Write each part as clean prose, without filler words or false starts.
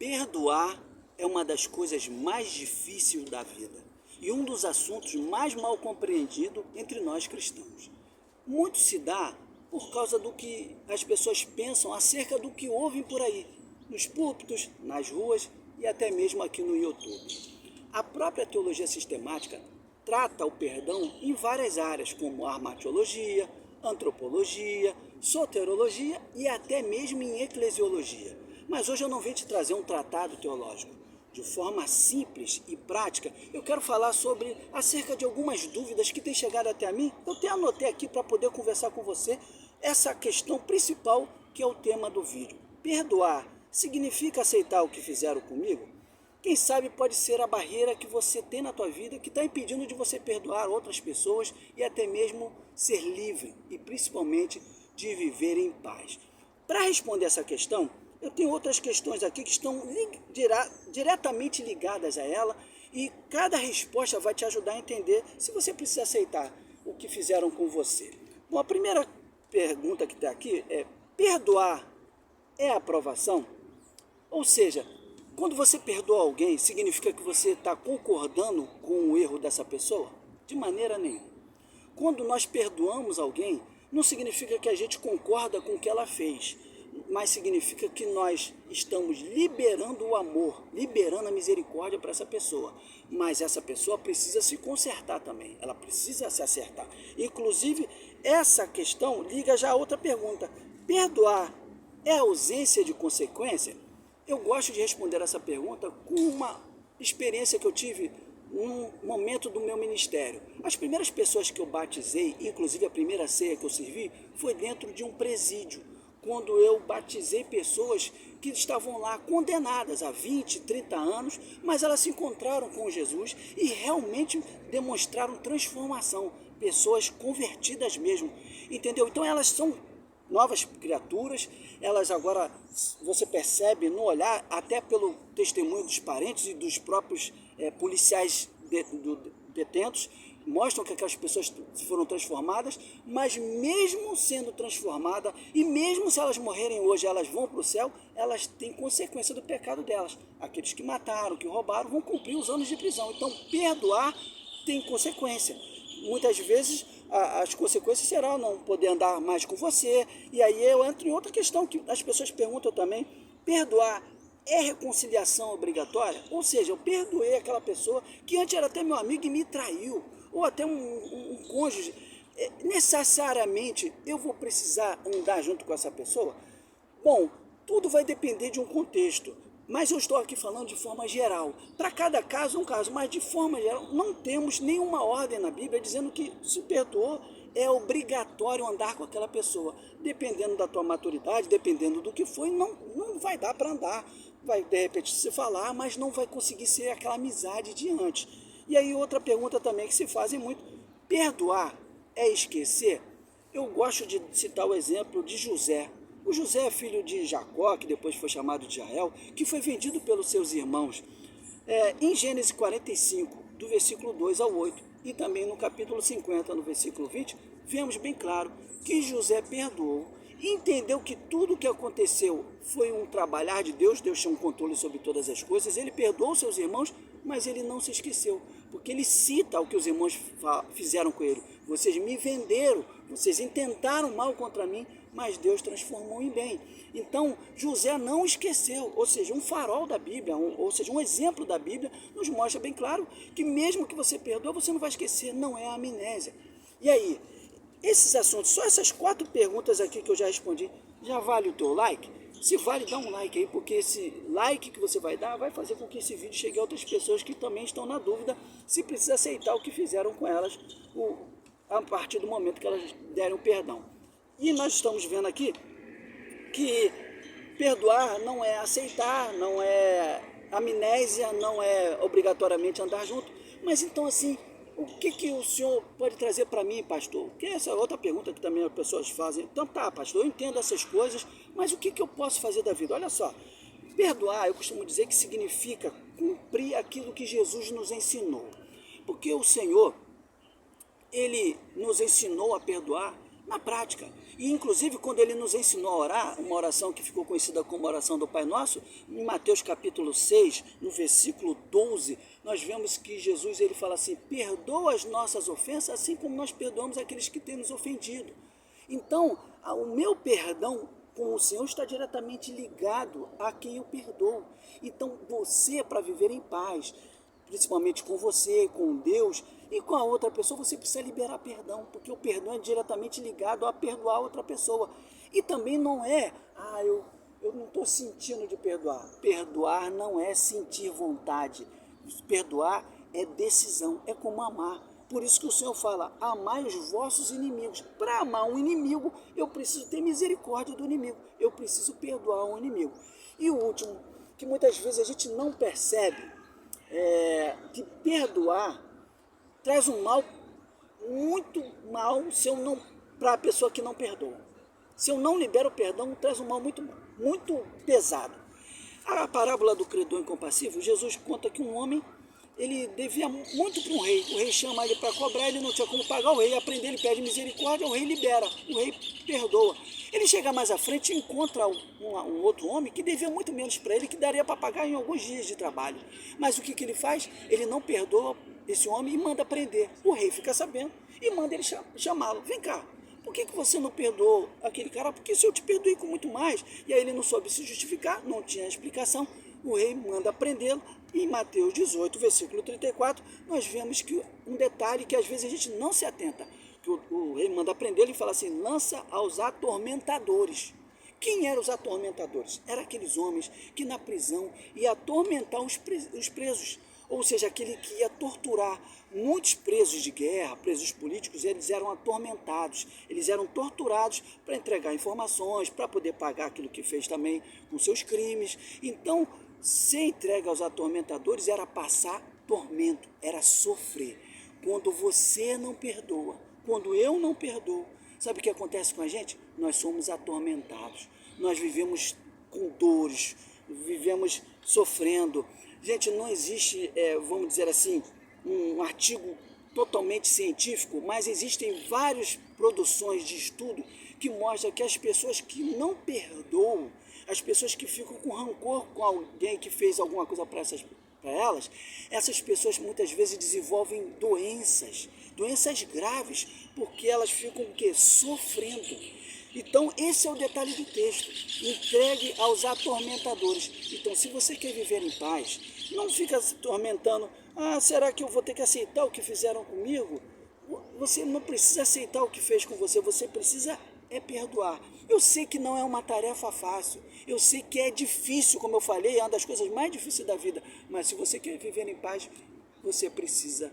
Perdoar é uma das coisas mais difíceis da vida e um dos assuntos mais mal compreendidos entre nós cristãos. Muito se dá por causa do que as pessoas pensam acerca do que ouvem por aí, nos púlpitos, nas ruas e até mesmo aqui no YouTube. A própria teologia sistemática trata o perdão em várias áreas, como armatiologia, antropologia, soteriologia e até mesmo em eclesiologia. Mas hoje eu não vim te trazer um tratado teológico. De forma simples e prática, eu quero falar sobre acerca de algumas dúvidas que têm chegado até a mim. Eu até anotei aqui para poder conversar com você essa questão principal que é o tema do vídeo. Perdoar significa aceitar o que fizeram comigo? Quem sabe pode ser a barreira que você tem na tua vida que está impedindo de você perdoar outras pessoas e até mesmo ser livre e principalmente de viver em paz. Para responder essa questão, eu tenho outras questões aqui que estão diretamente ligadas a ela e cada resposta vai te ajudar a entender se você precisa aceitar o que fizeram com você. Bom, a primeira pergunta que está aqui é: perdoar é aprovação? Ou seja, quando você perdoa alguém, significa que você está concordando com o erro dessa pessoa? De maneira nenhuma. Quando nós perdoamos alguém, não significa que a gente concorda com o que ela fez, mas significa que nós estamos liberando o amor, liberando a misericórdia para essa pessoa. Mas essa pessoa precisa se consertar também, ela precisa se acertar. Inclusive, essa questão liga já a outra pergunta: perdoar é ausência de consequência? Eu gosto de responder essa pergunta com uma experiência que eu tive num momento do meu ministério. As primeiras pessoas que eu batizei, inclusive a primeira ceia que eu servi, foi dentro de um presídio, quando eu batizei pessoas que estavam lá condenadas há 20, 30 anos, mas elas se encontraram com Jesus e realmente demonstraram transformação, pessoas convertidas mesmo, entendeu? Então elas são novas criaturas, elas agora, você percebe no olhar, até pelo testemunho dos parentes e dos próprios policiais detentos, mostram que aquelas pessoas foram transformadas, mas mesmo sendo transformadas, e mesmo se elas morrerem hoje, elas vão para o céu, elas têm consequência do pecado delas. Aqueles que mataram, que roubaram, vão cumprir os anos de prisão. Então, perdoar tem consequência. Muitas vezes, as consequências serão não poder andar mais com você, e aí eu entro em outra questão que as pessoas perguntam também: perdoar é reconciliação obrigatória? Ou seja, eu perdoei aquela pessoa que antes era até meu amigo e me traiu, ou até um cônjuge, necessariamente eu vou precisar andar junto com essa pessoa? Bom, tudo vai depender de um contexto, mas eu estou aqui falando de forma geral. Para cada caso, um caso, mas de forma geral, não temos nenhuma ordem na Bíblia dizendo que se perdoou é obrigatório andar com aquela pessoa. Dependendo da tua maturidade, dependendo do que foi, não vai dar para andar. Vai, de repente, se falar, mas não vai conseguir ser aquela amizade de antes. E aí outra pergunta também que se fazem muito: perdoar é esquecer? Eu gosto de citar o exemplo de José. O José é filho de Jacó, que depois foi chamado de Israel, que foi vendido pelos seus irmãos. Em Gênesis 45, do versículo 2 ao 8, e também no capítulo 50, no versículo 20, vemos bem claro que José perdoou, entendeu que tudo o que aconteceu foi um trabalhar de Deus, Deus tinha um controle sobre todas as coisas, ele perdoou seus irmãos, mas ele não se esqueceu, porque ele cita o que os irmãos fizeram com ele: vocês me venderam, vocês intentaram mal contra mim, mas Deus transformou em bem. Então José não esqueceu, ou seja, um farol da Bíblia, ou seja, um exemplo da Bíblia, nos mostra bem claro que mesmo que você perdoa, você não vai esquecer, não é amnésia. E aí, esses assuntos, só essas 4 perguntas aqui que eu já respondi, já vale o teu like? Se vale, dá um like aí, porque esse like que você vai dar vai fazer com que esse vídeo chegue a outras pessoas que também estão na dúvida se precisa aceitar o que fizeram com elas a partir do momento que elas derem o perdão. E nós estamos vendo aqui que perdoar não é aceitar, não é amnésia, não é obrigatoriamente andar junto. Mas então, assim, o que o senhor pode trazer para mim, pastor? Que essa é outra pergunta que também as pessoas fazem. Então tá, pastor, eu entendo essas coisas, mas o que eu posso fazer da vida? Olha só, perdoar, eu costumo dizer que significa cumprir aquilo que Jesus nos ensinou. Porque o Senhor, Ele nos ensinou a perdoar na prática. E inclusive quando ele nos ensinou a orar, uma oração que ficou conhecida como oração do Pai Nosso, em Mateus capítulo 6, no versículo 12, nós vemos que Jesus ele fala assim: perdoa as nossas ofensas, assim como nós perdoamos aqueles que têm nos ofendido. Então, o meu perdão com o Senhor está diretamente ligado a quem eu perdoo. Então, você, para viver em paz, principalmente com você, com Deus e com a outra pessoa, você precisa liberar perdão, porque o perdão é diretamente ligado a perdoar outra pessoa. E também não é, eu não estou sentindo de perdoar. Perdoar não é sentir vontade. Perdoar é decisão, é como amar. Por isso que o Senhor fala: amai os vossos inimigos. Para amar um inimigo, eu preciso ter misericórdia do inimigo. Eu preciso perdoar um inimigo. E o último, que muitas vezes a gente não percebe, que perdoar traz um mal, muito mal, para a pessoa que não perdoa. Se eu não libero o perdão, traz um mal muito, muito pesado. A parábola do credor incompassível, Jesus conta que um homem, ele devia muito para um rei. O rei chama ele para cobrar, ele não tinha como pagar. O rei aprende, ele pede misericórdia, o rei libera, o rei perdoa. Ele chega mais à frente e encontra um outro homem que devia muito menos para ele, que daria para pagar em alguns dias de trabalho. Mas o que ele faz? Ele não perdoa esse homem e manda prender. O rei fica sabendo e manda ele chamá-lo. Vem cá, por que você não perdoou aquele cara? Porque se eu te perdoei com muito mais. E aí ele não soube se justificar, não tinha explicação. O rei manda prendê-lo. Em Mateus 18, versículo 34, nós vemos que um detalhe que às vezes a gente não se atenta, que o rei manda prendê-lo e fala assim: lança aos atormentadores. Quem eram os atormentadores? Eram aqueles homens que na prisão ia atormentar os presos, ou seja, aquele que ia torturar. Muitos presos de guerra, presos políticos, eles eram atormentados, eles eram torturados para entregar informações, para poder pagar aquilo que fez também com seus crimes. Então, ser entregue aos atormentadores era passar tormento, era sofrer. Quando você não perdoa, quando eu não perdoo, sabe o que acontece com a gente? Nós somos atormentados, nós vivemos com dores, vivemos sofrendo. Gente, não existe, vamos dizer assim, um artigo totalmente científico, mas existem várias produções de estudo que mostram que as pessoas que não perdoam, as pessoas que ficam com rancor com alguém que fez alguma coisa para elas, essas pessoas muitas vezes desenvolvem doenças graves, porque elas ficam o quê? Sofrendo. Então esse é o detalhe do texto: entregue aos atormentadores. Então, se você quer viver em paz, não fica se atormentando: será que eu vou ter que aceitar o que fizeram comigo? Você não precisa aceitar o que fez com você, você precisa perdoar. Eu sei que não é uma tarefa fácil, eu sei que é difícil, como eu falei, é uma das coisas mais difíceis da vida, mas se você quer viver em paz, você precisa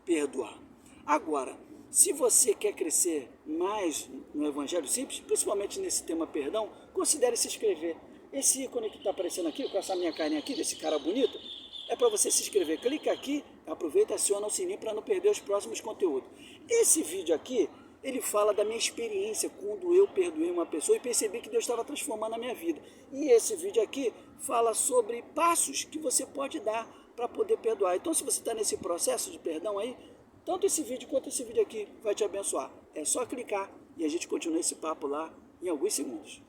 perdoar. Agora, se você quer crescer mais no Evangelho Simples, principalmente nesse tema perdão, considere se inscrever. Esse ícone que está aparecendo aqui, com essa minha carinha aqui, desse cara bonito, é para você se inscrever. Clica aqui, aproveita e aciona o sininho para não perder os próximos conteúdos. Esse vídeo aqui, ele fala da minha experiência quando eu perdoei uma pessoa e percebi que Deus estava transformando a minha vida. E esse vídeo aqui fala sobre passos que você pode dar para poder perdoar. Então, se você está nesse processo de perdão aí, tanto esse vídeo quanto esse vídeo aqui vai te abençoar. É só clicar e a gente continua esse papo lá em alguns segundos.